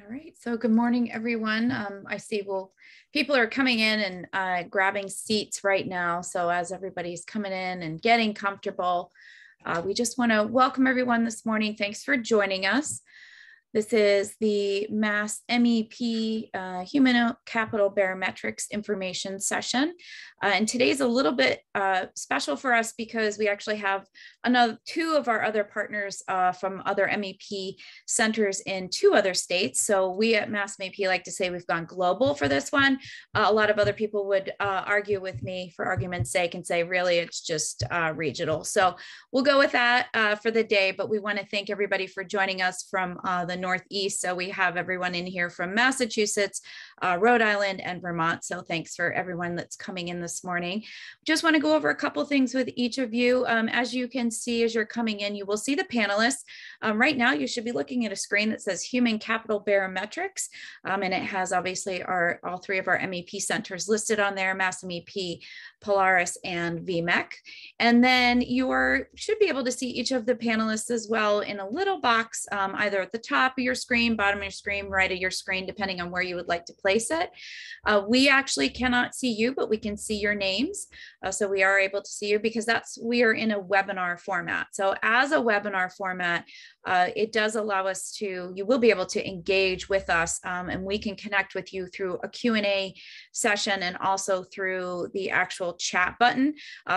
All right, so good morning, everyone. I see people are coming in and grabbing seats right now. So as everybody's coming in and getting comfortable, we just want to welcome everyone this morning. Thanks for joining us. This is the Mass MEP Human Capital Barometrics information session. And today's a little bit special for us because we actually have two of our other partners from other MEP centers in two other states. So we at Mass MEP like to say we've gone global for this one. A lot of other people would argue with me for argument's sake and say, really, it's just regional. So we'll go with that for the day, but we want to thank everybody for joining us from the Northeast. So we have everyone in here from Massachusetts, Rhode Island, and Vermont. So thanks for everyone that's coming in this morning. Just want to go over a couple things with each of you. As you can see, as you're coming in, you will see the panelists. Right now, you should be looking at a screen that says Human Capital Barometrics, and it has obviously all three of our MEP centers listed on there, Mass MEP, Polaris, and VMEC. And then you should be able to see each of the panelists as well in a little box, either at the top of your screen, bottom of your screen, right of your screen, depending on where you would like to place it. We actually cannot see you, but we can see your names. So we are able to see you because we are in a webinar format. So as a webinar format, it does allow us you will be able to engage with us and we can connect with you through a Q&A session and also through the actual chat button.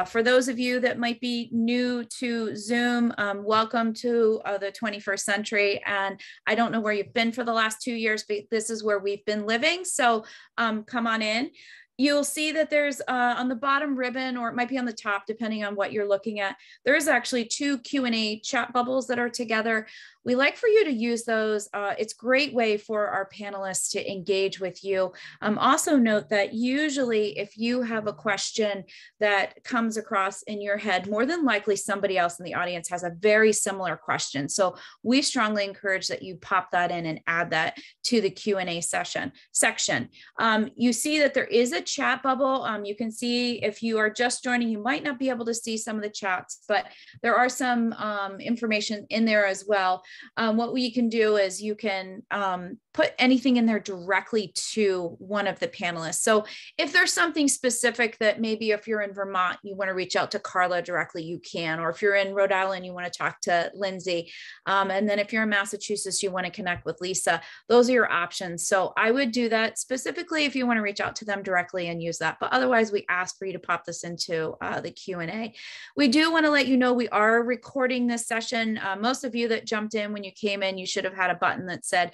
For those of you that might be new to Zoom, welcome to the 21st century. And I don't know where you've been for the last 2 years, but this is where we've been living. So come on in. You'll see that there's on the bottom ribbon, or it might be on the top, depending on what you're looking at, there is actually two Q&A chat bubbles that are together. We like for you to use those. It's a great way for our panelists to engage with you. Also note that usually if you have a question that comes across in your head, more than likely somebody else in the audience has a very similar question. So we strongly encourage that you pop that in and add that to the Q&A section. You see that there is a chat bubble. You can see if you are just joining, you might not be able to see some of the chats, but there are some information in there as well. What we can do is you can put anything in there directly to one of the panelists. So if there's something specific that maybe if you're in Vermont, you want to reach out to Carla directly, you can, or if you're in Rhode Island, you want to talk to Lindsay. And then if you're in Massachusetts, you want to connect with Lisa, those are your options. So I would do that specifically if you want to reach out to them directly and use that. But otherwise, we ask for you to pop this into the Q&A. We do want to let you know we are recording this session. Most of you that jumped in when you came in, you should have had a button that said,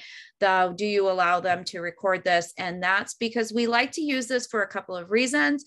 do you allow them to record this? And that's because we like to use this for a couple of reasons.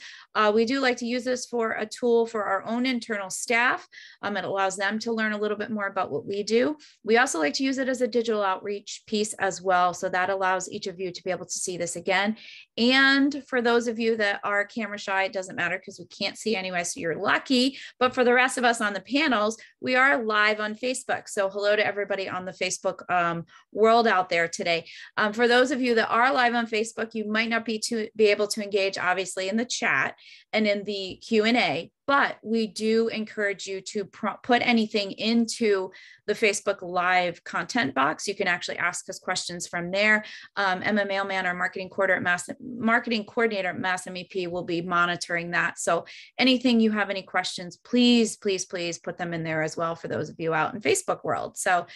We do like to use this for a tool for our own internal staff. It allows them to learn a little bit more about what we do. We also like to use it as a digital outreach piece as well. So that allows each of you to be able to see this again. And for those of you that are camera shy, it doesn't matter because we can't see anyway, so you're lucky. But for the rest of us on the panels, we are live on Facebook. So hello to everybody on the Facebook world out there today. For those of you that are live on Facebook, you might not be able to engage, obviously, in the chat and in the Q&A, but we do encourage you to put anything into the Facebook Live content box. You can actually ask us questions from there. Emma Mailman, our marketing coordinator at Mass MEP, will be monitoring that. So anything you have any questions, please, please, please put them in there as well for those of you out in Facebook world. So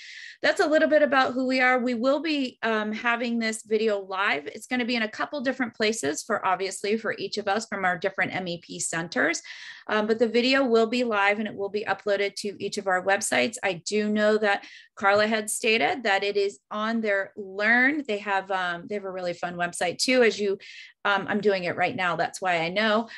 that's a little bit about who we are. We will be having this video live. It's going to be in a couple different places obviously for each of us from our different MEP centers. But the video will be live and it will be uploaded to each of our websites. I do know that Carla had stated that it is on their Learn. They have a really fun website too. I'm doing it right now. That's why I know.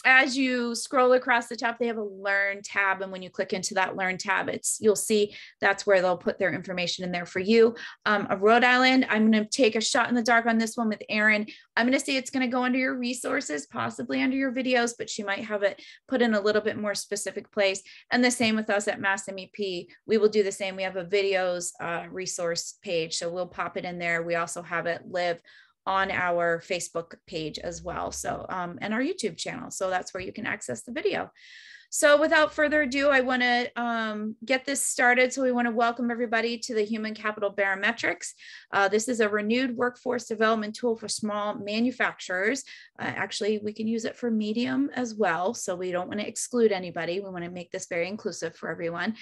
As you scroll across the top, they have a Learn tab. And when you click into that Learn tab, you'll see that's where they'll put their information in there for you. Rhode Island, I'm going to take a shot in the dark on this one with Erin. I'm going to say it's going to go under your resources, possibly under your videos, but she might have it put in a little bit more specific place. And the same with us at Mass MEP. We will do the same. We have a videos resource page, so we'll pop it in there. We also have it live on our Facebook page as well. So, and our YouTube channel. So that's where you can access the video. So without further ado, I want to get this started. So we want to welcome everybody to the Human Capital Barometrics. This is a renewed workforce development tool for small manufacturers. Actually, we can use it for medium as well. So we don't want to exclude anybody. We want to make this very inclusive for everyone.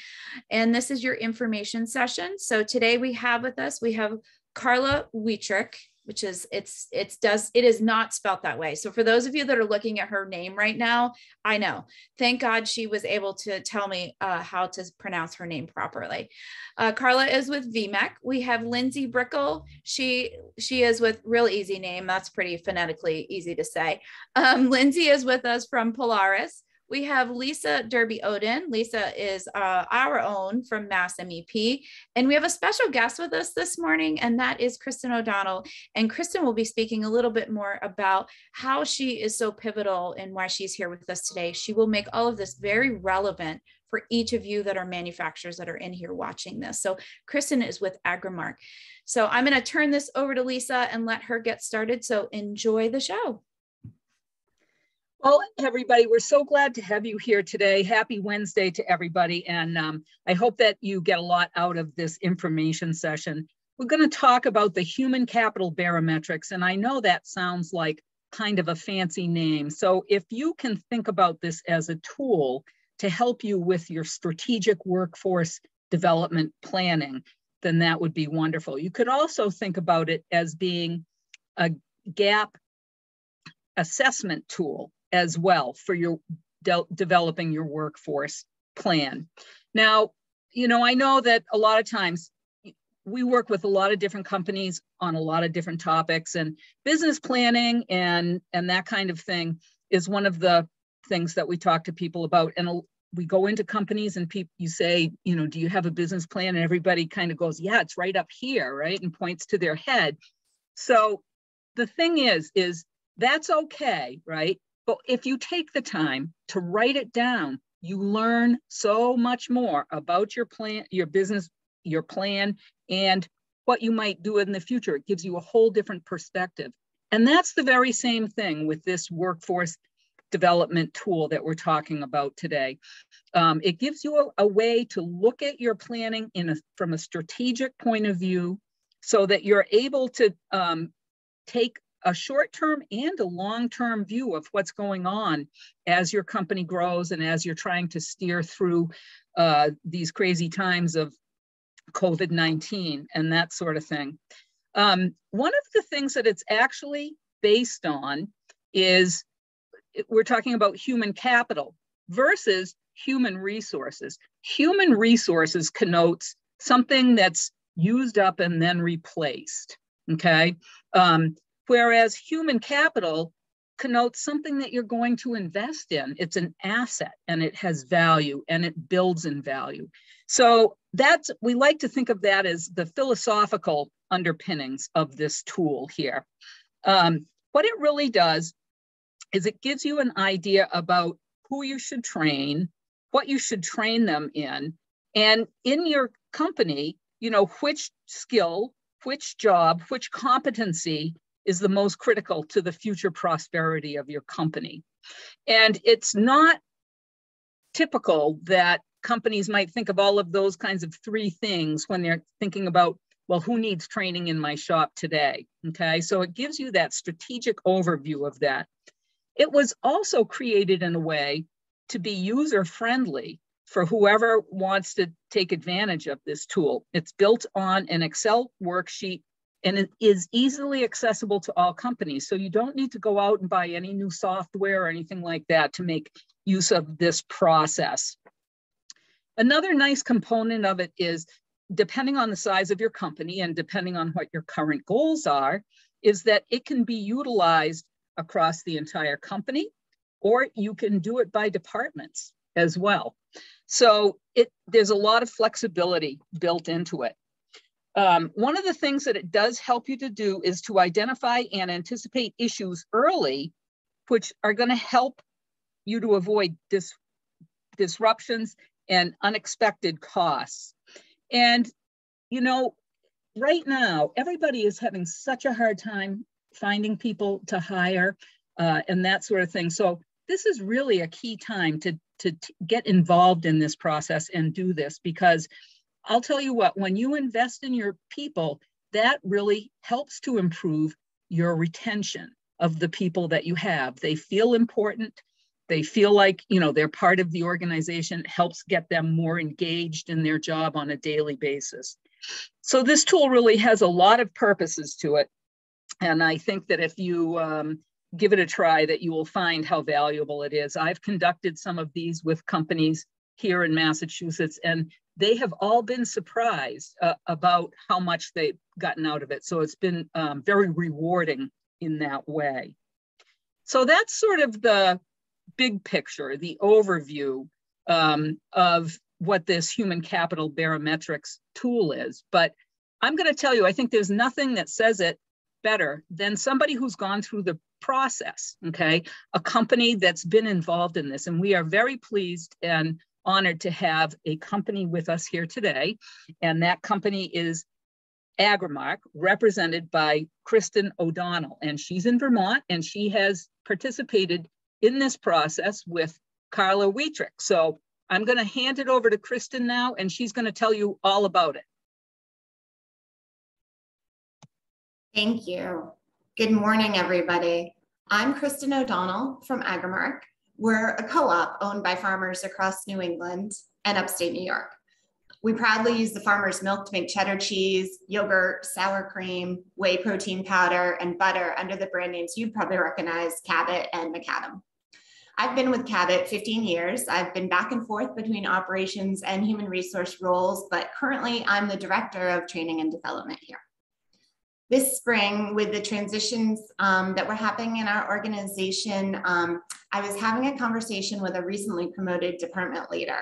And this is your information session. So today we have with us, we have Carla Wietrich, which is, it is not spelled that way. So for those of you that are looking at her name right now, I know, thank God she was able to tell me how to pronounce her name properly. Carla is with VMEC. We have Lindsay Brickle. She is with, real easy name. That's pretty phonetically easy to say. Lindsay is with us from Polaris. We have Lisa Derby Odin. Lisa is our own from Mass MEP. And we have a special guest with us this morning, and that is Kristen O'Donnell. And Kristen will be speaking a little bit more about how she is so pivotal and why she's here with us today. She will make all of this very relevant for each of you that are manufacturers that are in here watching this. So Kristen is with Agramark. So I'm going to turn this over to Lisa and let her get started. So enjoy the show. Well, everybody, we're so glad to have you here today. Happy Wednesday to everybody. And I hope that you get a lot out of this information session. We're going to talk about the Human Capital Barometrics. And I know that sounds like kind of a fancy name. So if you can think about this as a tool to help you with your strategic workforce development planning, then that would be wonderful. You could also think about it as being a gap assessment tool as well for your developing your workforce plan. Now, you know, I know that a lot of times we work with a lot of different companies on a lot of different topics, and business planning and that kind of thing is one of the things that we talk to people about. And we go into companies and you say, you know, do you have a business plan? And everybody kind of goes, yeah, it's right up here, right? And points to their head. So the thing is that's okay, right? But if you take the time to write it down, you learn so much more about your plan, your business, your plan, and what you might do in the future. It gives you a whole different perspective. And that's the very same thing with this workforce development tool that we're talking about today. It gives you a way to look at your planning from a strategic point of view so that you're able to take a short-term and a long-term view of what's going on as your company grows and as you're trying to steer through these crazy times of COVID-19 and that sort of thing. One of the things that it's actually based on is we're talking about human capital versus human resources. Human resources connotes something that's used up and then replaced, okay? Whereas human capital connotes something that you're going to invest in. It's an asset and it has value and it builds in value. So we like to think of that as the philosophical underpinnings of this tool here. What it really does is it gives you an idea about who you should train, what you should train them in, and in your company, you know, which skill, which job, which competency is the most critical to the future prosperity of your company. And it's not typical that companies might think of all of those kinds of three things when they're thinking about, well, who needs training in my shop today? Okay, so it gives you that strategic overview of that. It was also created in a way to be user-friendly for whoever wants to take advantage of this tool. It's built on an Excel worksheet and it is easily accessible to all companies. So you don't need to go out and buy any new software or anything like that to make use of this process. Another nice component of it is, depending on the size of your company and depending on what your current goals are, is that it can be utilized across the entire company, or you can do it by departments as well. So there's a lot of flexibility built into it. One of the things that it does help you to do is to identify and anticipate issues early, which are going to help you to avoid disruptions and unexpected costs. And, you know, right now, everybody is having such a hard time finding people to hire and that sort of thing. So this is really a key time to get involved in this process and do this, because I'll tell you what, when you invest in your people, that really helps to improve your retention of the people that you have. They feel important. They feel like, you know, they're part of the organization. It helps get them more engaged in their job on a daily basis. So this tool really has a lot of purposes to it. And I think that if you give it a try, that you will find how valuable it is. I've conducted some of these with companies here in Massachusetts, and they have all been surprised about how much they've gotten out of it. So it's been very rewarding in that way. So that's sort of the big picture, the overview of what this human capital barometrics tool is. But I'm going to tell you, I think there's nothing that says it better than somebody who's gone through the process, okay? A company that's been involved in this. And we are very pleased and honored to have a company with us here today. And that company is Agramark, represented by Kristen O'Donnell. And she's in Vermont, and she has participated in this process with Carla Wietrich. So I'm going to hand it over to Kristen now, and she's going to tell you all about it. Thank you. Good morning, everybody. I'm Kristen O'Donnell from Agramark. We're a co-op owned by farmers across New England and upstate New York. We proudly use the farmer's milk to make cheddar cheese, yogurt, sour cream, whey protein powder, and butter under the brand names you'd probably recognize, Cabot and Macadam. I've been with Cabot 15 years. I've been back and forth between operations and human resource roles, but currently I'm the director of training and development here. This spring, with the transitions that were happening in our organization, I was having a conversation with a recently promoted department leader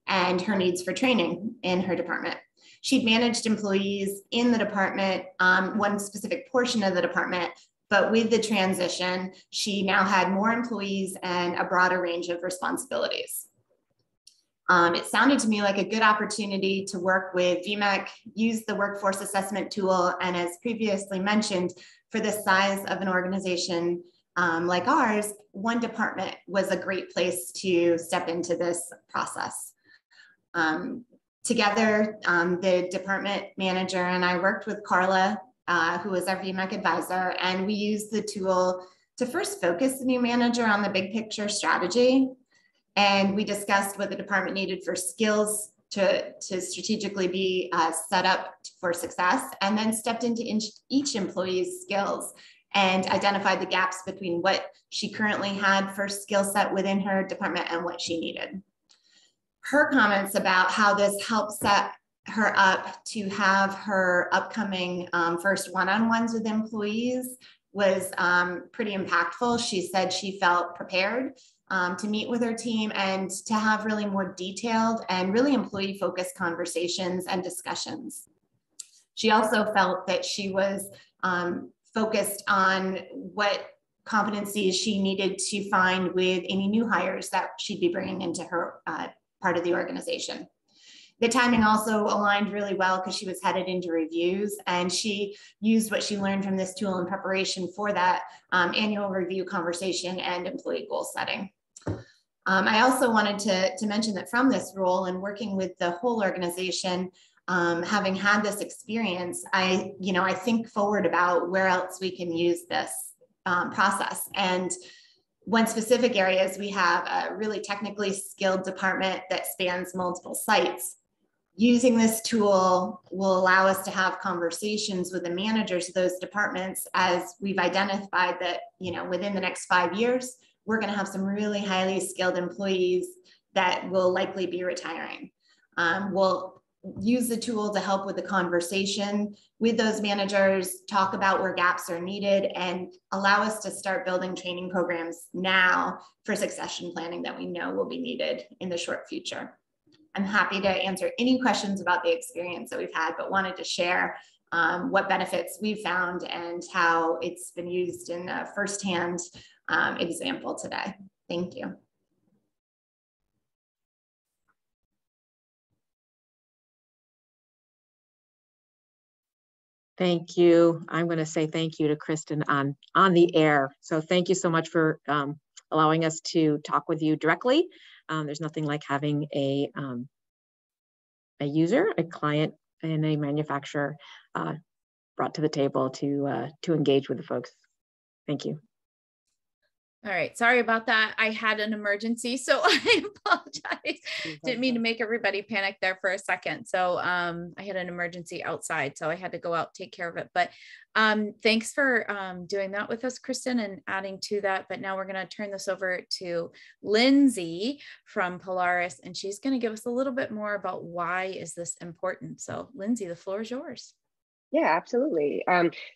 and her needs for training in her department. She'd managed employees in the department, one specific portion of the department, but with the transition, she now had more employees and a broader range of responsibilities. It sounded to me like a good opportunity to work with VMEC, use the workforce assessment tool, and as previously mentioned, for the size of an organization like ours, one department was a great place to step into this process. Together, the department manager and I worked with Carla, who was our VMEC advisor, and we used the tool to first focus the new manager on the big picture strategy. And we discussed what the department needed for skills to strategically be set up for success, and then stepped into each employee's skills and identified the gaps between what she currently had for skill set within her department and what she needed. Her comments about how this helped set her up to have her upcoming first one-on-ones with employees was pretty impactful. She said she felt prepared to meet with her team and to have really more detailed and really employee-focused conversations and discussions. She also felt that she was focused on what competencies she needed to find with any new hires that she'd be bringing into her part of the organization. The timing also aligned really well because she was headed into reviews, and she used what she learned from this tool in preparation for that annual review conversation and employee goal setting. I also wanted to mention that from this role and working with the whole organization, having had this experience, I think forward about where else we can use this process. And one specific area is we have a really technically skilled department that spans multiple sites. Using this tool will allow us to have conversations with the managers of those departments, as we've identified that, within the next 5 years, we're going to have some really highly skilled employees that will likely be retiring. We'll use the tool to help with the conversation with those managers, talk about where gaps are needed, and allow us to start building training programs now for succession planning that we know will be needed in the short future. I'm happy to answer any questions about the experience that we've had, but wanted to share what benefits we've found and how it's been used in a firsthand example today. Thank you. Thank you. I'm going to say thank you to Kristen on the air. So thank you so much for allowing us to talk with you directly. There's nothing like having a user, a client, and a manufacturer brought to the table to engage with the folks. Thank you. All right, sorry about that. I had an emergency, so I apologize. Didn't mean to make everybody panic there for a second. So I had an emergency outside, so I had to go out, take care of it. But thanks for doing that with us, Kristen, and adding to that. But now we're going to turn this over to Lindsay from Polaris, and she's going to give us a little bit more about why is this important. So Lindsay, the floor is yours. Yeah, absolutely.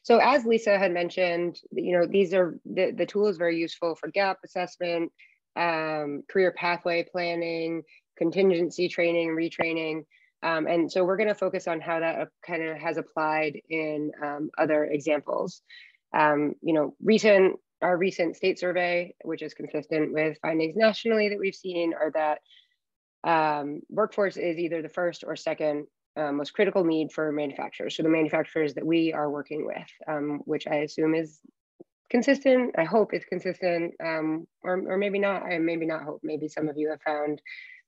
So as Lisa had mentioned, these are the tool is very useful for gap assessment, career pathway planning, contingency training, retraining. And so we're going to focus on how that kind of has applied in other examples. Our recent state survey, which is consistent with findings nationally that we've seen, are that workforce is either the first or second most critical need for manufacturers. So the manufacturers that we are working with, which I assume is consistent, I hope it's consistent, or maybe not, I maybe not hope, maybe some of you have found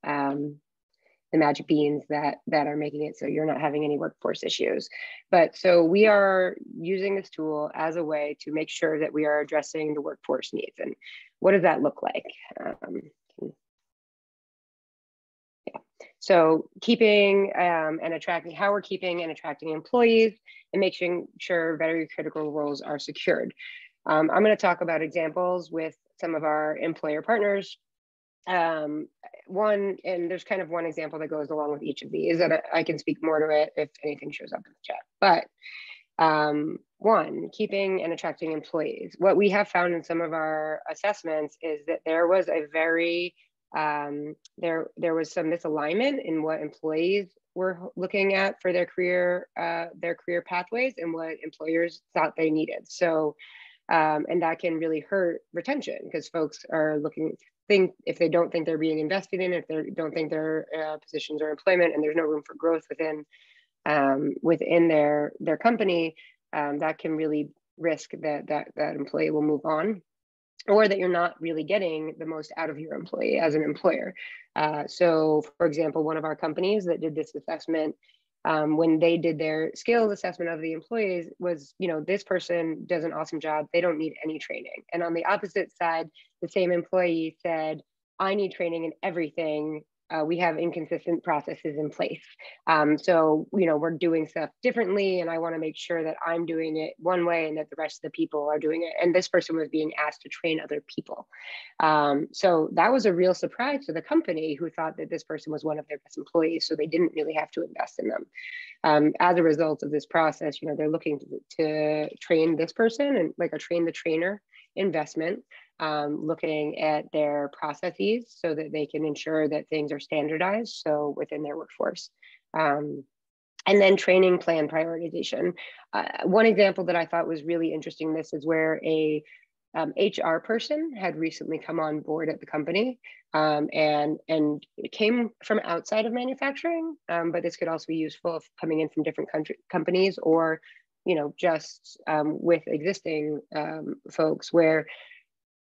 the magic beans that are making it so you're not having any workforce issues. But so we are using this tool as a way to make sure that we are addressing the workforce needs. And what does that look like? So keeping and attracting, how we're keeping and attracting employees and making sure very critical roles are secured. I'm going to talk about examples with some of our employer partners. And there's kind of one example that goes along with each of these that I can speak more to it if anything shows up in the chat. But one, keeping and attracting employees. What we have found in some of our assessments is that there was a very there was some misalignment in what employees were looking at for their career pathways and what employers thought they needed. So, and that can really hurt retention because folks are if they don't think they're being invested in, if they don't think their positions or employment, and there's no room for growth within their company, that can really risk that employee will move on, or that you're not really getting the most out of your employee as an employer. So for example, one of our companies that did this assessment, when they did their skills assessment of the employees was, this person does an awesome job. They don't need any training. And on the opposite side, the same employee said, I need training in everything. We have inconsistent processes in place. So, we're doing stuff differently, and I want to make sure that I'm doing it one way and that the rest of the people are doing it. And this person was being asked to train other people. So that was a real surprise to the company, who thought that this person was one of their best employees, so they didn't really have to invest in them. As a result of this process, they're looking to train this person, and like a train the trainer investment. Looking at their processes so that they can ensure that things are standardized, so within their workforce. And then training plan prioritization. One example that I thought was really interesting, this is where a HR person had recently come on board at the company, and it came from outside of manufacturing, but this could also be useful if coming in from different companies, or just with existing folks, where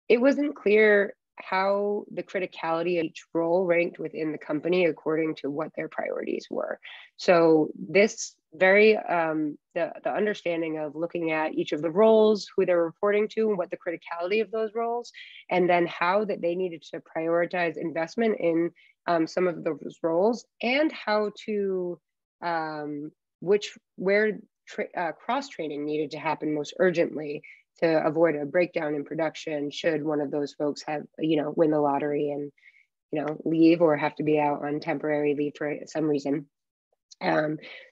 it wasn't clear how the criticality of each role ranked within the company according to what their priorities were. So this very, the understanding of looking at each of the roles, who they're reporting to, and what the criticality of those roles, and then how that they needed to prioritize investment in some of those roles, and how to, where cross-training needed to happen most urgently, to avoid a breakdown in production should one of those folks have, win the lottery and, leave, or have to be out on temporary leave for some reason.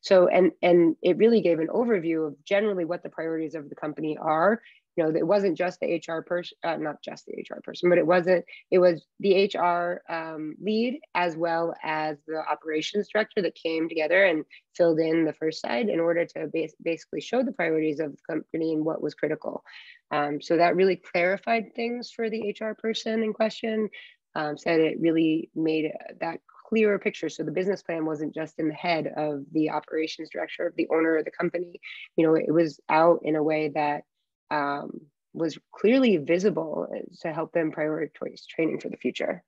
So, and it really gave an overview of generally what the priorities of the company are. It wasn't just the HR person, not just the HR person, but it was the HR lead as well as the operations director that came together and filled in the first side in order to basically show the priorities of the company and what was critical. So that really clarified things for the HR person in question, said it really made that clearer picture. So the business plan wasn't just in the head of the operations director, of the owner of the company. It was out in a way that was clearly visible to help them prioritize training for the future.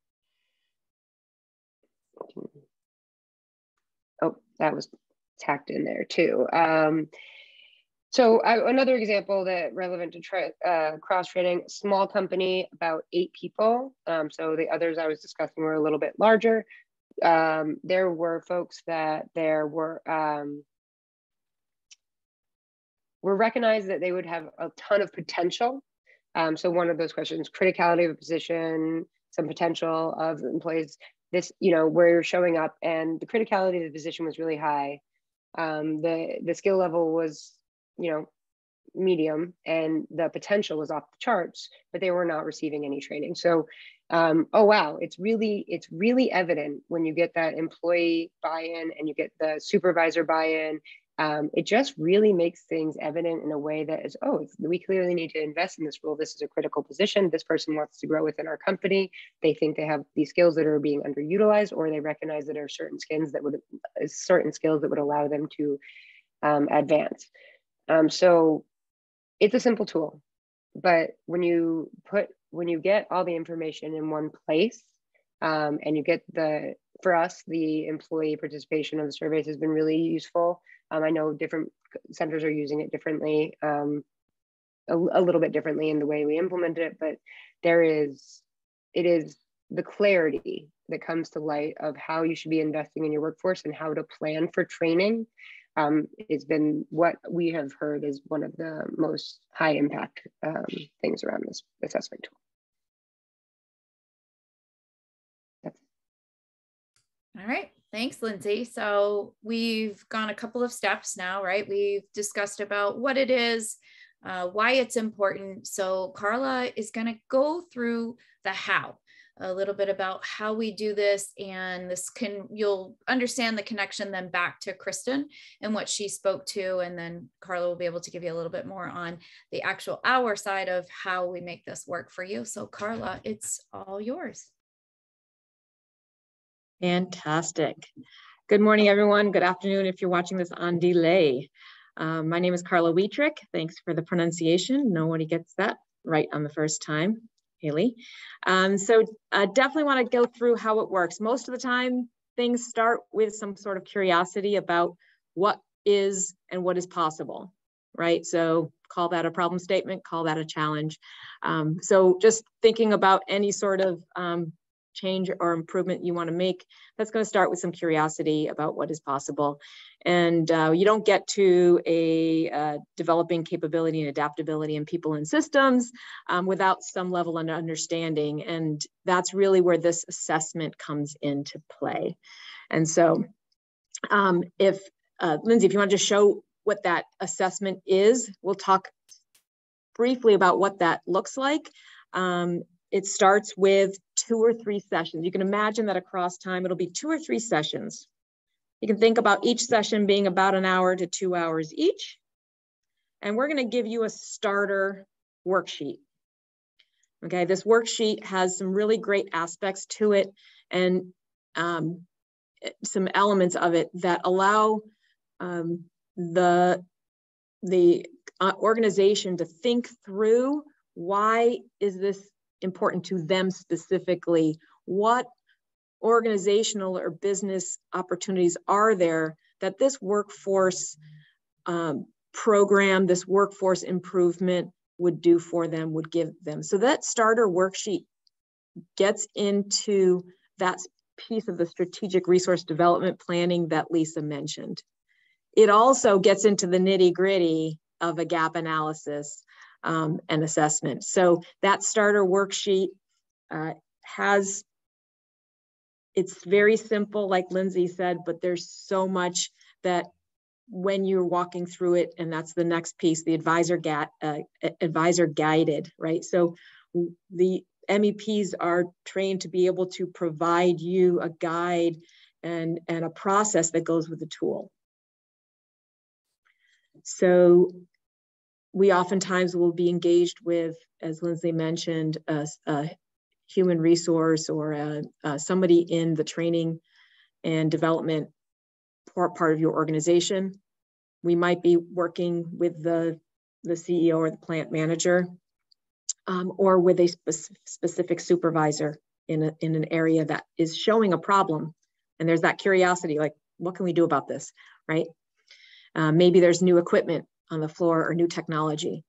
Oh, that was tacked in there too. So another example that relevant to cross-training, small company, about 8 people. So the others I was discussing were a little bit larger. There were folks that were recognized that they would have a ton of potential. So one of those questions, criticality of a position, some potential of employees, this, where you're showing up, and the criticality of the position was really high. The skill level was, medium, and the potential was off the charts, but they were not receiving any training. So, oh wow, it's really evident when you get that employee buy-in and you get the supervisor buy-in. It just really makes things evident in a way that is, oh, we clearly need to invest in this role. This is a critical position. This person wants to grow within our company. They think they have these skills that are being underutilized, or they recognize that there are certain skills that would allow them to advance. So it's a simple tool, but when you get all the information in one place, and you get for us, the employee participation of the surveys has been really useful. I know different centers are using it differently, a little bit differently in the way we implement it, but it is the clarity that comes to light of how you should be investing in your workforce and how to plan for training. It's been what we have heard is one of the most high impact things around this assessment tool. All right, thanks, Lindsay. So we've gone a couple of steps now, right? We've discussed about what it is, why it's important. So Carla is going to go through the how, a little bit about how we do this, and you'll understand the connection then back to Kristen and what she spoke to, and then Carla will be able to give you a little bit more on the actual hour side of how we make this work for you. So Carla, it's all yours. Fantastic. Good morning, everyone. Good afternoon if you're watching this on delay. My name is Carla Wietrich. Thanks for the pronunciation. Nobody gets that right on the first time, Haley. So definitely want to go through how it works. Most of the time, things start with some sort of curiosity about what is and what is possible, right? So call that a problem statement, call that a challenge. So just thinking about any sort of change or improvement you want to make, that's going to start with some curiosity about what is possible. And you don't get to a developing capability and adaptability in people and systems without some level of understanding. And that's really where this assessment comes into play. And so Lindsay, if you want to just show what that assessment is, we'll talk briefly about what that looks like. It starts with 2 or 3 sessions. You can imagine that across time, it'll be 2 or 3 sessions. You can think about each session being about 1 hour to 2 hours each. And we're going to give you a starter worksheet. Okay, this worksheet has some really great aspects to it, and some elements of it that allow the organization to think through, why is this important to them specifically? What organizational or business opportunities are there that this workforce program, this workforce improvement would do for them, would give them? So that starter worksheet gets into that piece of the strategic resource development planning that Lisa mentioned. It also gets into the nitty-gritty of a gap analysis and assessment. So that starter worksheet it's very simple, like Lindsay said, but there's so much that when you're walking through it, and that's the next piece, the advisor guided, right? So the MEPs are trained to be able to provide you a guide and a process that goes with the tool. So we oftentimes will be engaged with, as Lindsay mentioned, a human resource or somebody in the training and development part of your organization. We might be working with the CEO or the plant manager, or with a specific supervisor in an area that is showing a problem And there's that curiosity, like, what can we do about this, right? Maybe there's new equipment on the floor or new technology.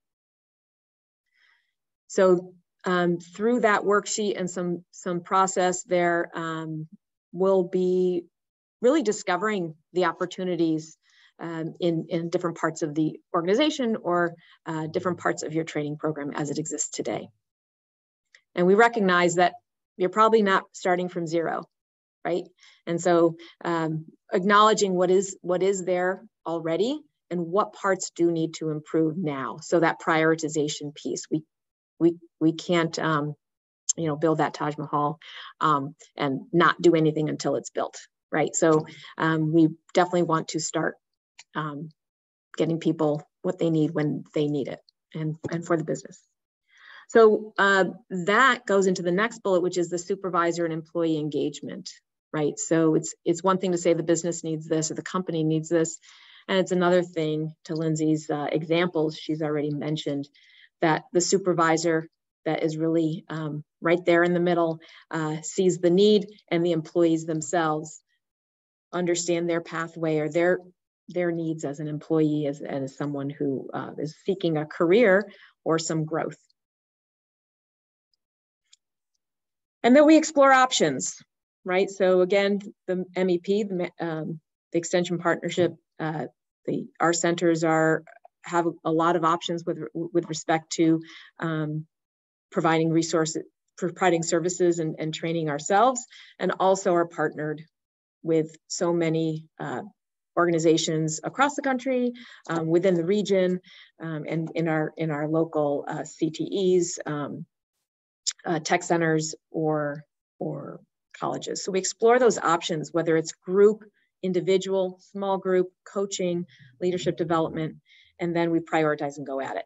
So through that worksheet and some process there, we'll be really discovering the opportunities in different parts of the organization or different parts of your training program as it exists today. And we recognize that you're probably not starting from zero, right? And so acknowledging what is there already and what parts do need to improve now. So that prioritization piece, we can't build that Taj Mahal and not do anything until it's built, right? So we definitely want to start getting people what they need when they need it and for the business. So that goes into the next bullet, which is the supervisor and employee engagement, right? So it's one thing to say the business needs this or the company needs this. And it's another thing, to Lindsay's examples she's already mentioned, that the supervisor that is really right there in the middle sees the need, and the employees themselves understand their pathway or their needs as an employee, as someone who is seeking a career or some growth. And then we explore options, right? So again, the MEP, the Extension Partnership, our centers have a lot of options with respect to providing resources, providing services and training ourselves, and also are partnered with so many organizations across the country, within the region, and in our local CTEs, tech centers, or colleges. So we explore those options, whether it's group, individual, small group, coaching, leadership development, and then we prioritize and go at it.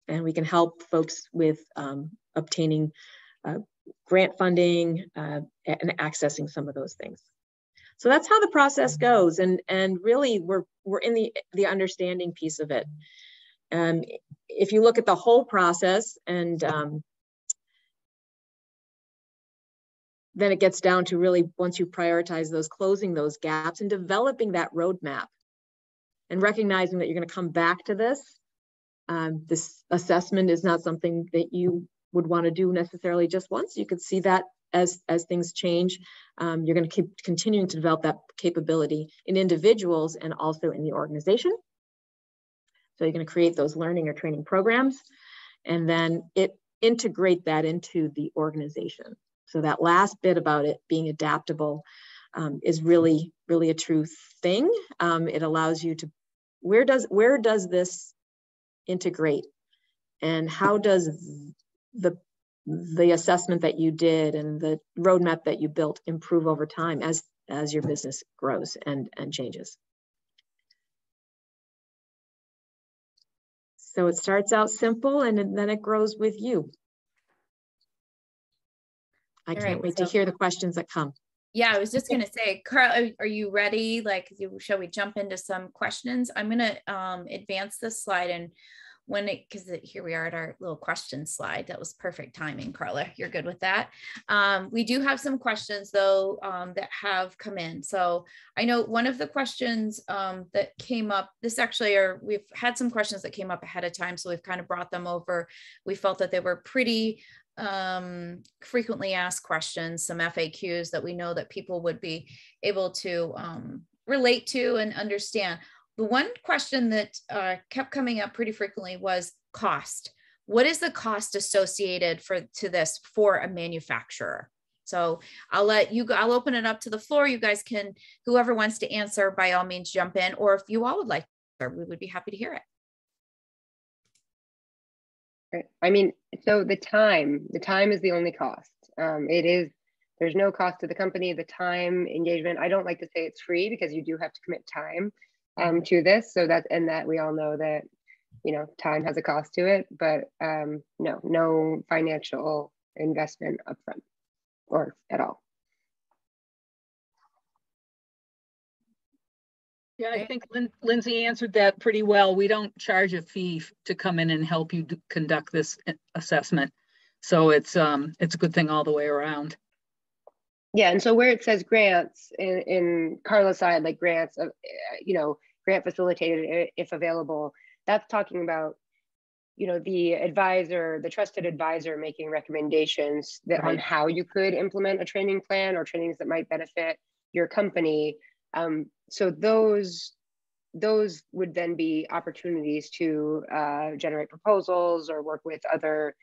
And we can help folks with obtaining grant funding and accessing some of those things. So that's how the process goes, and really we're in the understanding piece of it. If you look at the whole process, and then it gets down to really, once you prioritize those, closing those gaps and developing that roadmap, and recognizing that you're going to come back to this. This assessment is not something that you would want to do necessarily just once. You could see that as things change, you're going to keep continuing to develop that capability in individuals and also in the organization. So you're going to create those learning or training programs, and then integrate that into the organization. So that last bit about it being adaptable is really, really a true thing. It allows you to, where does this integrate, and how does the assessment that you did and the roadmap that you built improve over time as your business grows and changes. So it starts out simple, and then it grows with you. I can't wait to hear the questions that come. Yeah, I was just going to say, Carl, are you ready? Like, shall we jump into some questions? I'm going to advance this slide, and because here we are at our little question slide. That was perfect timing, Carla. You're good with that. We do have some questions though that have come in. So I know one of the questions that came up, we've had some questions that came up ahead of time, so we've kind of brought them over. We felt that they were pretty frequently asked questions, some FAQs that we know that people would be able to relate to and understand. The one question that kept coming up pretty frequently was cost. What is the cost associated to this for a manufacturer? So I'll open it up to the floor. You guys can, whoever wants to answer, by all means jump in, or if you all would like to, we would be happy to hear it. I mean, so the time is the only cost. There's no cost to the company, the time, engagement. I don't like to say it's free, because you do have to commit time to this. So that we all know that, time has a cost to it, but no financial investment upfront or at all. Yeah, I think Lindsay answered that pretty well. We don't charge a fee to come in and help you conduct this assessment. So it's a good thing all the way around. Yeah, and so where it says grants in Carla's side, like grants of, grant facilitated if available, that's talking about, the advisor, the trusted advisor making recommendations that on how you could implement a training plan or trainings that might benefit your company. So those would then be opportunities to generate proposals or work with other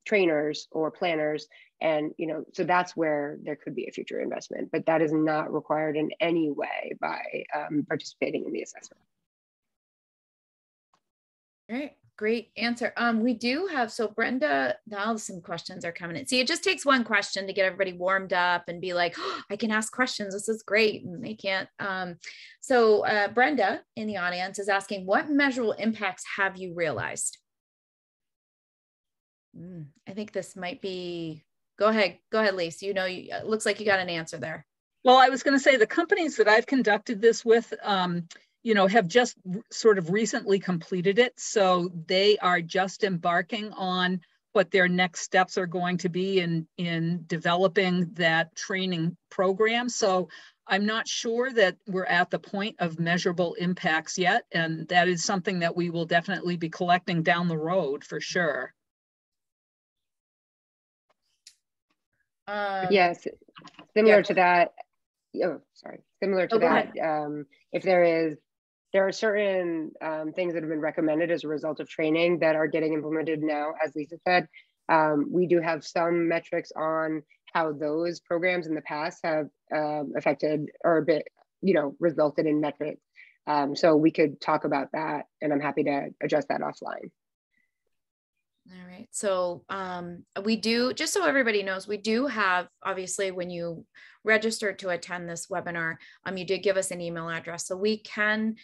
trainers or planners. And, so that's where there could be a future investment, but that is not required in any way by participating in the assessment. All right, great answer. We do have, so Brenda, now some questions are coming in. See, it just takes one question to get everybody warmed up and be like, oh, I can ask questions. This is great. And they can't. So Brenda in the audience is asking, what measurable impacts have you realized? I think this might be, go ahead, Lise. It looks like you got an answer there. Well, I was going to say the companies that I've conducted this with, have just sort of recently completed it. So they are just embarking on what their next steps are going to be in developing that training program. So I'm not sure that we're at the point of measurable impacts yet. And that is something that we will definitely be collecting down the road for sure. Yes, similar to that. Oh, sorry. Similar to that, if there are certain things that have been recommended as a result of training that are getting implemented now, as Lisa said. We do have some metrics on how those programs in the past have affected or a bit, resulted in metrics. So we could talk about that, and I'm happy to address that offline. All right. So we do, just so everybody knows, we do have, obviously, when you registered to attend this webinar, you did give us an email address. So we can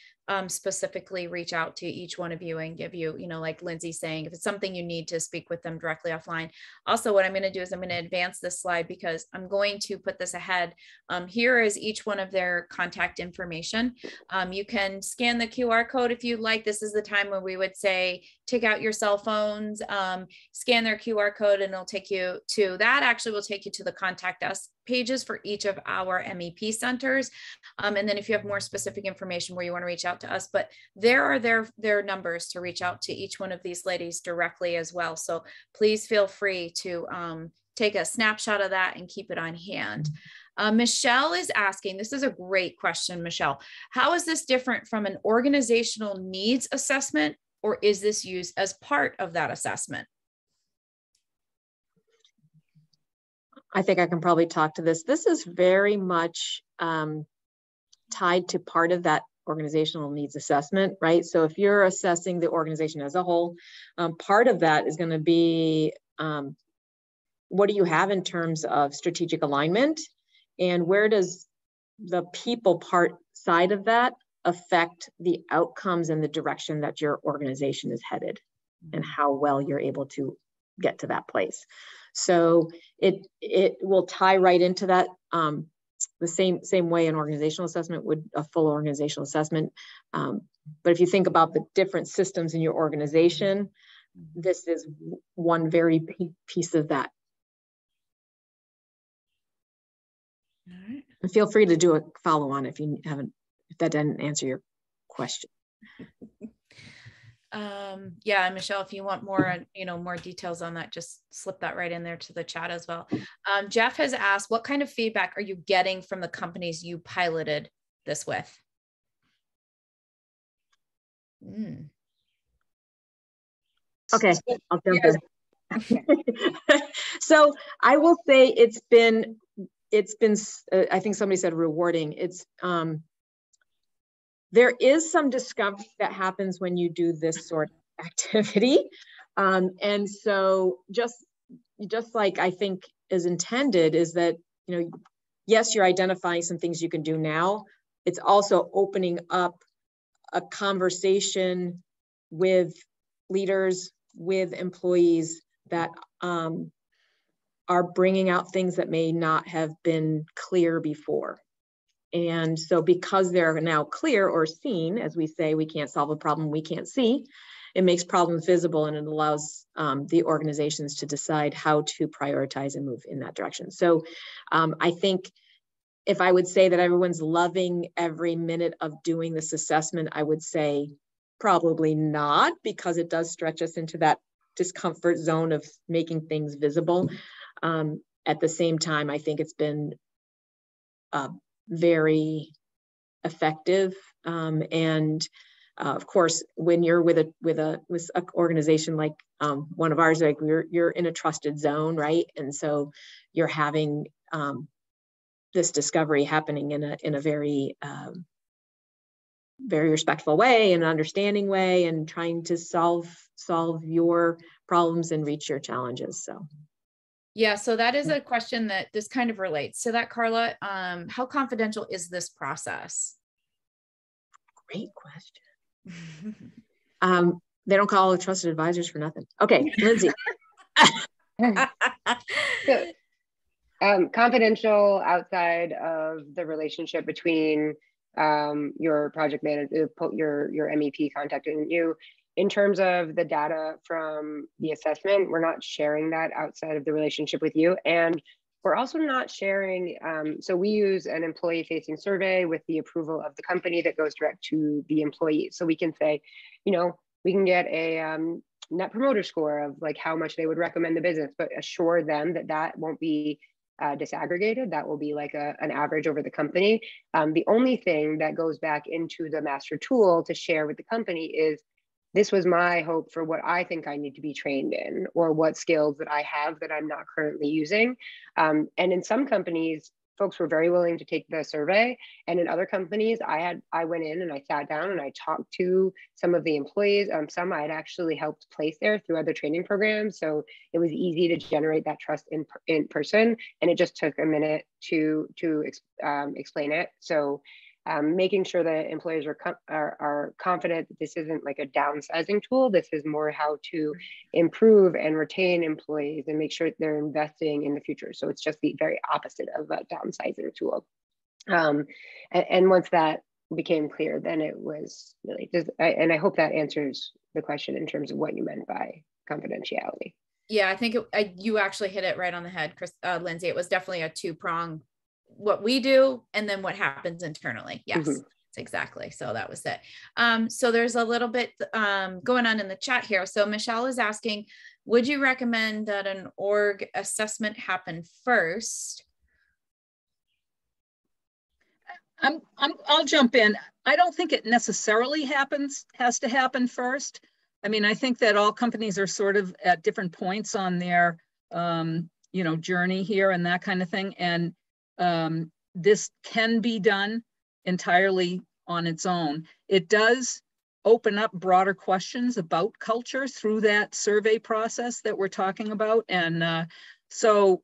specifically reach out to each one of you and give you, like Lindsay saying, if it's something you need to speak with them directly offline. Also, what I'm going to do is I'm going to advance this slide because I'm going to put this ahead. Here is each one of their contact information. You can scan the QR code if you'd like. This is the time when we would say, take out your cell phones, scan their QR code, and it'll take you to that. Actually, will take you to the contact us pages for each of our MEP centers. And then if you have more specific information where you want to reach out to us, but there are their numbers to reach out to each one of these ladies directly as well. So please feel free to take a snapshot of that and keep it on hand. Michelle is asking, this is a great question, Michelle. How is this different from an organizational needs assessment, or is this used as part of that assessment? I think I can probably talk to this. This is very much tied to part of that organizational needs assessment, right? So if you're assessing the organization as a whole, part of that is going to be what do you have in terms of strategic alignment, and where does the people part side of that affect the outcomes and the direction that your organization is headed, and how well you're able to get to that place. So it will tie right into that, the same way an organizational assessment would, a full organizational assessment. But if you think about the different systems in your organization, this is one very piece of that. All right. And feel free to do a follow-on if you haven't, if that didn't answer your question. Yeah, Michelle, if you want more, more details on that, just slip that right in there to the chat as well. Jeff has asked, what kind of feedback are you getting from the companies you piloted this with? Okay, I'll jump in. So I will say it's been, I think somebody said rewarding. It's, there is some discovery that happens when you do this sort of activity. And so just like I think is intended is that, yes, you're identifying some things you can do now. It's also opening up a conversation with leaders, with employees that are bringing out things that may not have been clear before. And so because they're now clear or seen, as we say, we can't solve a problem we can't see, it makes problems visible, and it allows the organizations to decide how to prioritize and move in that direction. So I think if I would say that everyone's loving every minute of doing this assessment, I would say probably not, because it does stretch us into that discomfort zone of making things visible. At the same time, I think it's been very effective. Of course, when you're with an organization like one of ours, like you're in a trusted zone, right? And so you're having this discovery happening in a very very respectful way and understanding way, and trying to solve your problems and reach your challenges. So yeah, so that is a question that this kind of relates to that, Carla. How confidential is this process? Great question. They don't call trusted advisors for nothing. Okay, Lindsay. So, confidential outside of the relationship between your project manager, your MEP contacting you. In terms of the data from the assessment, we're not sharing that outside of the relationship with you. And we're also not sharing, so we use an employee-facing survey with the approval of the company that goes direct to the employees. So we can say, you know, we can get a net promoter score of like how much they would recommend the business, but assure them that that won't be disaggregated. That will be like an average over the company. The only thing that goes back into the master tool to share with the company is, this was my hope for what I think I need to be trained in, or what skills that I have that I'm not currently using. And in some companies, folks were very willing to take the survey. And in other companies, I went in and I sat down and I talked to some of the employees. Some I had actually helped place there through other training programs. So it was easy to generate that trust in person. And it just took a minute to explain it. So making sure that employers are confident that this isn't like a downsizing tool. This is more how to improve and retain employees and make sure they're investing in the future. So it's just the very opposite of a downsizing tool. And once that became clear, then it was really just, and I hope that answers the question in terms of what you meant by confidentiality. Yeah, I think you actually hit it right on the head, Lindsay. It was definitely a two-prong, what we do and then what happens internally. Yes, exactly. So that was it. So there's a little bit going on in the chat here. So Michelle is asking, would you recommend that an org assessment happen first? I'll jump in. I don't think it necessarily has to happen first. I mean, I think that all companies are sort of at different points on their, journey here and that kind of thing. And this can be done entirely on its own. It does open up broader questions about culture through that survey process that we're talking about. And so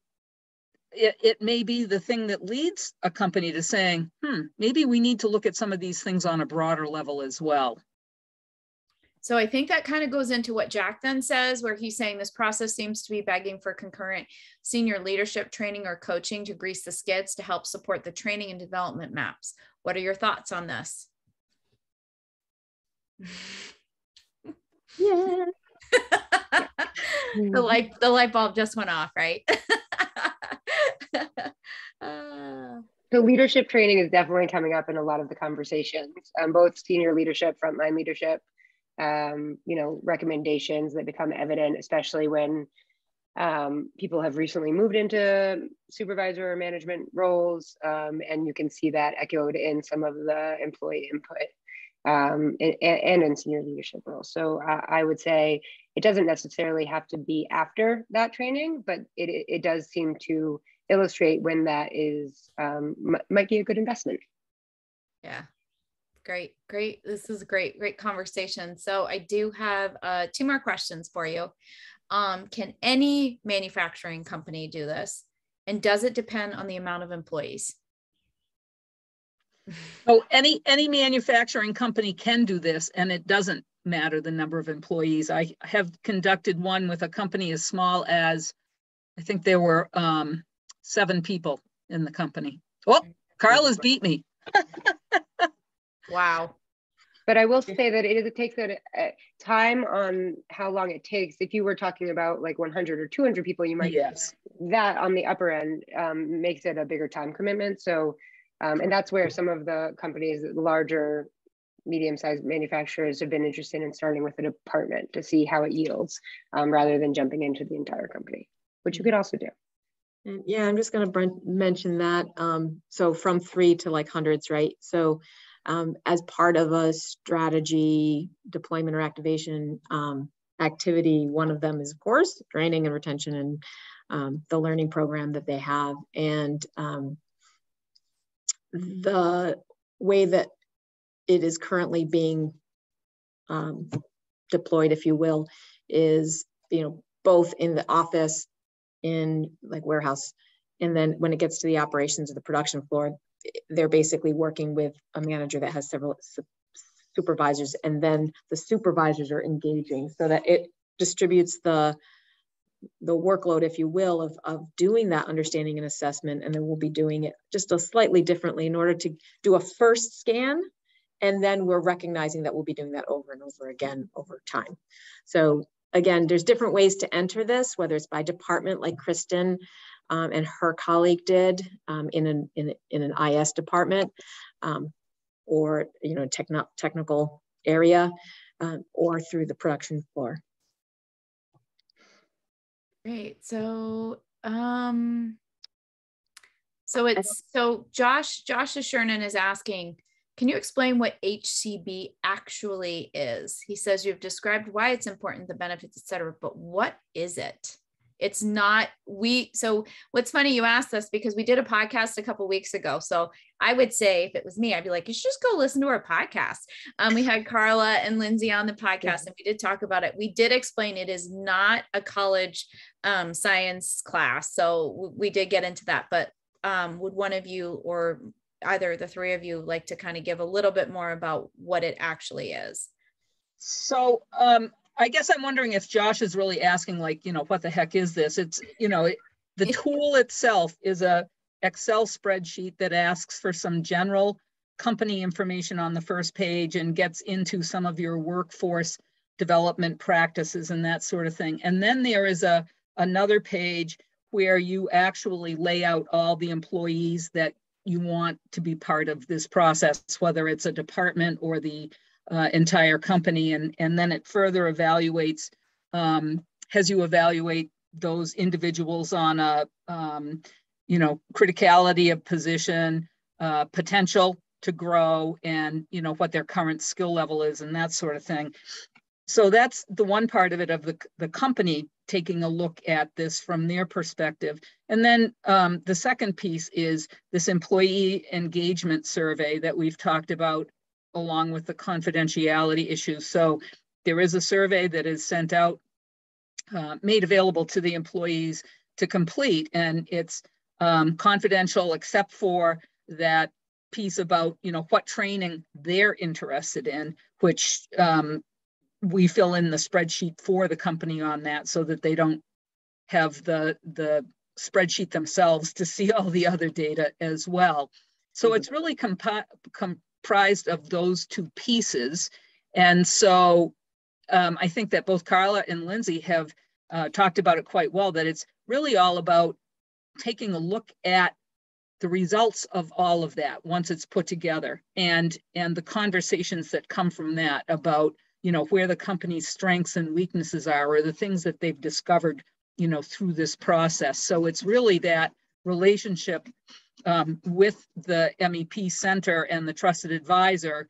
it may be the thing that leads a company to saying, maybe we need to look at some of these things on a broader level as well. So I think that kind of goes into what Jack then says, where he's saying this process seems to be begging for concurrent senior leadership training or coaching to grease the skids to help support the training and development maps. What are your thoughts on this? Yeah. The light bulb just went off, right? So leadership training is definitely coming up in a lot of the conversations, both senior leadership, frontline leadership, recommendations that become evident, especially when people have recently moved into supervisor or management roles, and you can see that echoed in some of the employee input and in senior leadership roles. So I would say it doesn't necessarily have to be after that training, but it does seem to illustrate when that is might be a good investment. Yeah. Great. This is a great conversation. So I do have 2 more questions for you. Can any manufacturing company do this? And does it depend on the amount of employees? Oh, any manufacturing company can do this, and it doesn't matter the number of employees. I have conducted one with a company as small as, I think there were 7 people in the company. Oh, Carla's beat me. Wow. But I will say that it takes a time on how long it takes. If you were talking about like 100 or 200 people, you might, yes, that on the upper end makes it a bigger time commitment. So, and that's where some of the companies, larger, medium-sized manufacturers have been interested in starting with a department to see how it yields rather than jumping into the entire company, which you could also do. And yeah, I'm just going to mention that. So from 3 to like hundreds, right? So as part of a strategy, deployment or activation activity, one of them is, of course, training and retention and the learning program that they have. And the way that it is currently being deployed, if you will, is, both in the office, in like warehouse, and then when it gets to the operations of the production floor, they're basically working with a manager that has several supervisors, and then the supervisors are engaging so that it distributes the workload, if you will, of doing that understanding and assessment. And then we'll be doing it just a slightly differently in order to do a first scan. And then we're recognizing that we'll be doing that over and over again over time. So again, there's different ways to enter this, whether it's by department like Kristen and her colleague did in an IS department, or technical area, or through the production floor. Great. So Josh Shernan is asking, can you explain what HCB actually is? He says you've described why it's important, the benefits, et cetera, but what is it? It's not, so what's funny, you asked us because we did a podcast a couple of weeks ago. So I would say if it was me, I'd be like, you should just go listen to our podcast. We had Carla and Lindsay on the podcast and we did talk about it. We did explain it is not a college science class. So we did get into that, but would one of you or either the three of you like to kind of give a little bit more about what it actually is? So I guess I'm wondering if Josh is really asking, like, what the heck is this? It's, the tool itself is a Excel spreadsheet that asks for some general company information on the first page and gets into some of your workforce development practices and that sort of thing. And then there is another page where you actually lay out all the employees that you want to be part of this process, whether it's a department or the entire company, and then it further evaluates, has you evaluate those individuals on a, criticality of position, potential to grow, and what their current skill level is and that sort of thing. So that's the one part of it, of the company taking a look at this from their perspective. And then the second piece is this employee engagement survey that we've talked about, along with the confidentiality issues. So there is a survey that is sent out, made available to the employees to complete, and it's confidential except for that piece about, what training they're interested in, which we fill in the spreadsheet for the company on that, so that they don't have the spreadsheet themselves to see all the other data as well. So it's really comprised of those two pieces. And so I think that both Carla and Lindsay have talked about it quite well, that it's really all about taking a look at the results of all of that once it's put together, and the conversations that come from that about, where the company's strengths and weaknesses are, or the things that they've discovered, through this process. So it's really that relationship with the MEP Center and the trusted advisor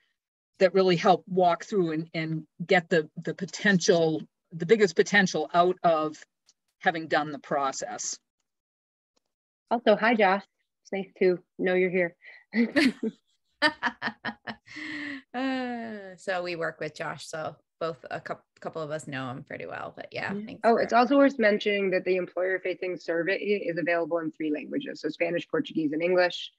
that really help walk through and get the potential, the biggest potential out of having done the process. Also, hi, Josh. It's nice to know you're here. So we work with Josh, so both a couple of us know him pretty well, but yeah. It's also worth mentioning that the employer facing survey is available in 3 languages, so Spanish, Portuguese, and English.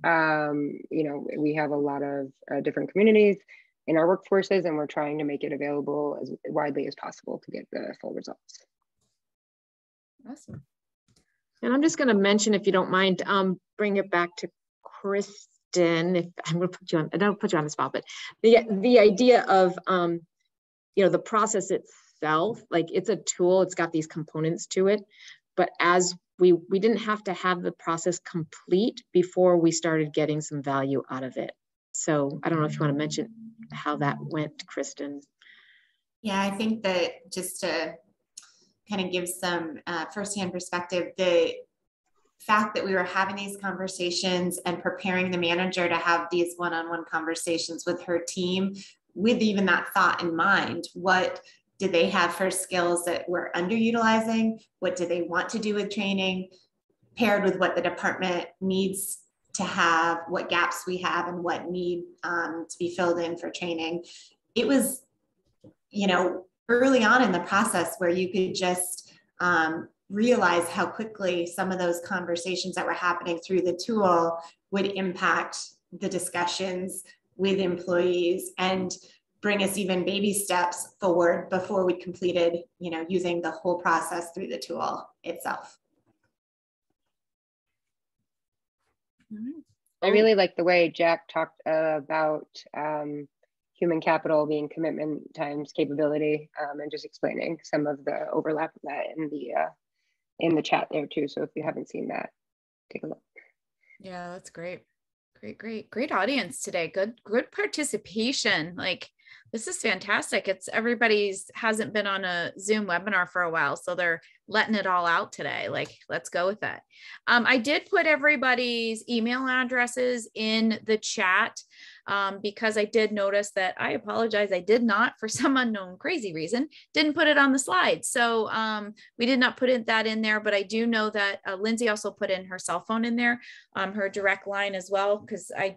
We have a lot of different communities in our workforces, and we're trying to make it available as widely as possible to get the full results. Awesome. And I'm just going to mention, if you don't mind, bring it back to Kristen Kristen, if I'm going to put you on, I don't put you on the spot, but the idea of, you know, the process itself, like it's a tool, it's got these components to it, but as we didn't have to have the process complete before we started getting some value out of it. So I don't know if you want to mention how that went, Kristen. Yeah, I think that just to kind of give some firsthand perspective, the fact that we were having these conversations and preparing the manager to have these one-on-one conversations with her team with even that thought in mind. What did they have for skills that were underutilizing? What do they want to do with training, paired with what the department needs to have, what gaps we have, and what need to be filled in for training. It was, you know, early on in the process where you could just realize how quickly some of those conversations that were happening through the tool would impact the discussions with employees and bring us even baby steps forward before we completed, you know, using the whole process through the tool itself. I really like the way Jack talked about human capital being commitment times capability, and just explaining some of the overlap of that in the chat there too. So if you haven't seen that, take a look. Yeah, that's great. Great audience today. Good participation. Like, this is fantastic. It's everybody's hasn't been on a Zoom webinar for a while, so they're letting it all out today. Like, let's go with that. I did put everybody's email addresses in the chat because I did notice that, I apologize, I did not, for some unknown crazy reason, didn't put it on the slide. So we did not put that in there, but I do know that Lindsay also put in her cell phone in there, her direct line as well, because I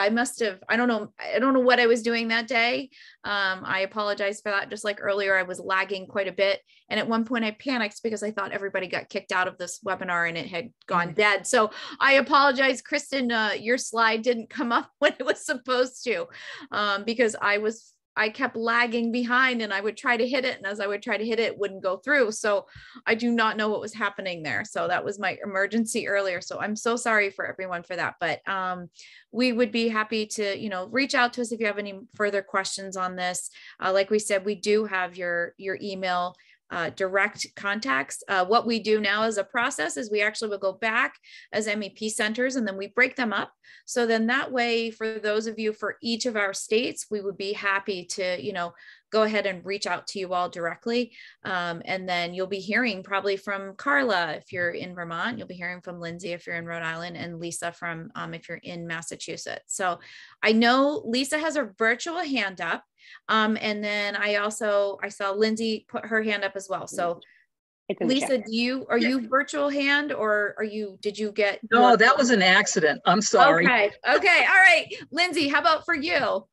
must have, I don't know what I was doing that day. I apologize for that. Just like earlier, I was lagging quite a bit. And at one point I panicked because I thought everybody got kicked out of this webinar and it had gone dead. So I apologize, Kristen, your slide didn't come up when it was supposed to, because I kept lagging behind and I would try to hit it. And as I would try to hit it, it wouldn't go through. So I do not know what was happening there. So that was my emergency earlier. So I'm so sorry for everyone for that. But we would be happy to, you know, reach out to us if you have any further questions on this. Like we said, we do have your email direct contacts. What we do now as a process is we actually will go back as MEP centers and then we break them up. So then that way, for those of you for each of our states, we would be happy to, you know, go ahead and reach out to you all directly. And then you'll be hearing probably from Carla if you're in Vermont, you'll be hearing from Lindsay if you're in Rhode Island, and Lisa from if you're in Massachusetts. So I know Lisa has her virtual hand up. And then I saw Lindsay put her hand up as well. So Lisa, are you virtual hand, or did you get? No, that was an accident. I'm sorry. Okay. All right. Lindsay, how about for you?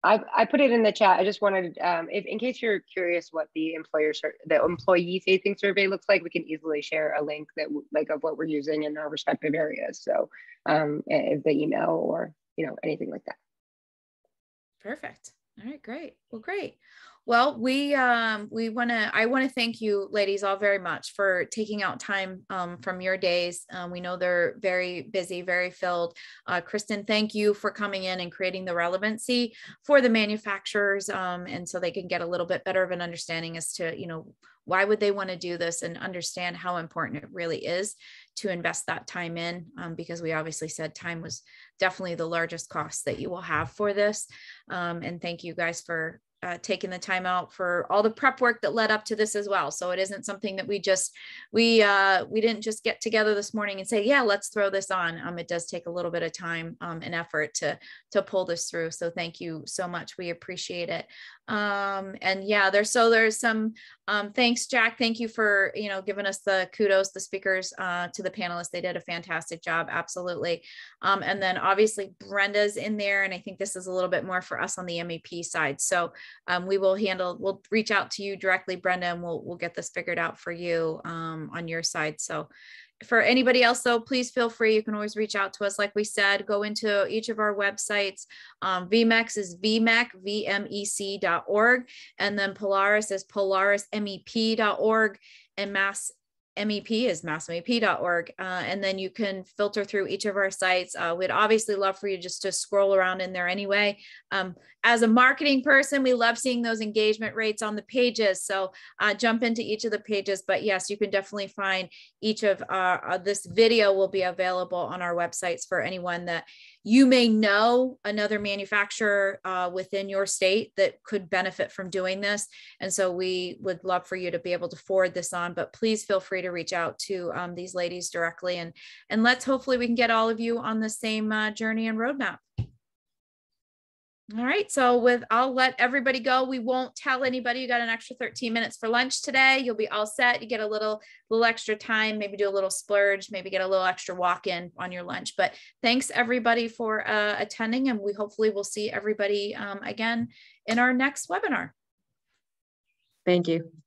I put it in the chat. I just wanted, if in case you're curious what the employee facing survey looks like, we can easily share a link that of what we're using in our respective areas. So if the email or, you know, anything like that. Perfect. All right, great. Well, great. Well, I want to thank you ladies all very much for taking out time from your days. We know they're very busy, very filled. Kristen, thank you for coming in and creating the relevancy for the manufacturers, and so they can get a little bit better of an understanding as to, you know, why would they want to do this, and understand how important it really is to invest that time in, because we obviously said time was definitely the largest cost that you will have for this. And thank you guys for taking the time out for all the prep work that led up to this as well. So it isn't something that we didn't just get together this morning and say, yeah, let's throw this on. It does take a little bit of time and effort to pull this through. So thank you so much. We appreciate it. And yeah, there's some thanks, Jack. Thank you for, you know, giving us the kudos, the speakers, to the panelists. They did a fantastic job. Absolutely. And then obviously Brenda's in there. And I think this is a little bit more for us on the MEP side. So we'll reach out to you directly, Brenda, and we'll get this figured out for you on your side. So for anybody else though, please feel free. You can always reach out to us. Like we said, go into each of our websites. VMEC is vmec.org. And then Polaris is polarismep.org. And MEP is massmep.org. And then you can filter through each of our sites. We'd obviously love for you just to scroll around in there anyway. As a marketing person, we love seeing those engagement rates on the pages. So jump into each of the pages. But yes, you can definitely find each of this video will be available on our websites for anyone that you may know another manufacturer within your state that could benefit from doing this. And so we would love for you to be able to forward this on, but please feel free to reach out to these ladies directly, and let's hopefully we can get all of you on the same journey and roadmap. All right, so I'll let everybody go. We won't tell anybody you got an extra 13 minutes for lunch today. You'll be all set. You get a little extra time, maybe do a little splurge, maybe get a little extra walk-in on your lunch. But thanks everybody for attending, and we hopefully will see everybody again in our next webinar. Thank you.